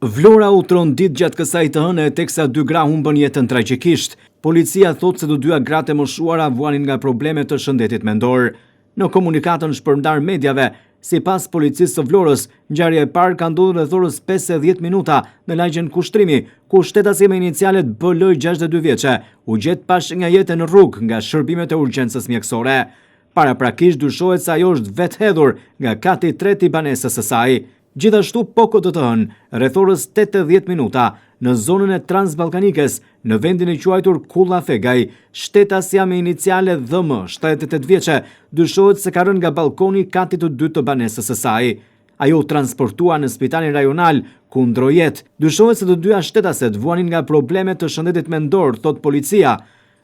Vlora u trondit gjatë kësaj të hënë teksa 2 gra humbën jetën tragjikisht. Policia thotë se të dyja gratë e moshuara vuanin nga probleme të shëndetit mendor. Në komunikatën shpërndar mediave, sipas policisë së Vlorës, ngjarja e parë ka ndodhur rreth orës 5:10 minuta në lagjen Kushtrimi, ku shtetasi me inicialet BL 62 vjeçe u gjet pa shenjajetë në rrugë nga shërbimet e urgjencës mjekësore. Paraprakisht dyshohet se ajo është vethedhur nga kati i tretë i banesës së saj. Gjithashtu pokët të hënë, rreth orës 8:10 minuta, në zonën e Transballkanikës, në vendin e quajtur Kulla Thegaj, shtetësia me iniciale DM, 78 vjeçe, dyshohet se ka rënë nga balkoni i katit të dytë të banesës së saj. Ajo u transportua në spitalin rajonal, ku ndroi jetë. Dyshohet se të dyja shtetaset vuanin nga probleme të shëndetit mendor, thot policia.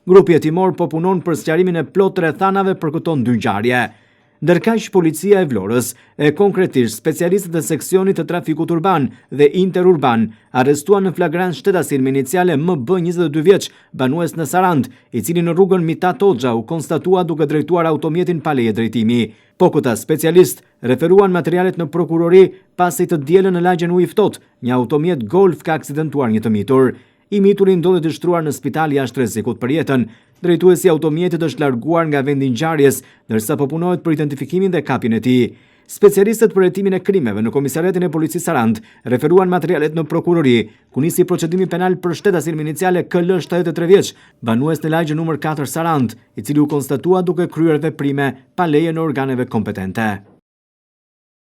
Grupi hetimor po punon për sqarimin e plotë rrethanave për këto dy ngjarje. Ndërkaq policia e Vlorës e konkretisht specialistët e seksionit të trafikut urban dhe interurban arrestuan në flagrant shtetasin me iniciale MB 22 vjeç, banues në Sarand, i cili në rrugën Mitat Hoxha u konstatua duke drejtuar automjetin pa leje drejtimi. Po këta specialist referuan materialet në prokurori pasi të dielën në lagjen u i ftohtë, një automjet Golf ka aksidentuar një të mitur. I mituri ndodhet i shtruar në spital jashtë rrezikut për jetën. Drejtuesi i automjetit është larguar nga vendi i ngjarjes, ndërsa po punohet për identifikimin dhe kapjen e tij. Specialistët për hetimin e krimeve në Komisariatin e Policisë Sarand referuan materialet në prokurori, ku nisi procedimi penal për shtetasin me iniciale KL 73 vjeç, banues në lagjen numër 4 Sarand, i cili u konstatua duke kryer veprime pa leje në organeve kompetente.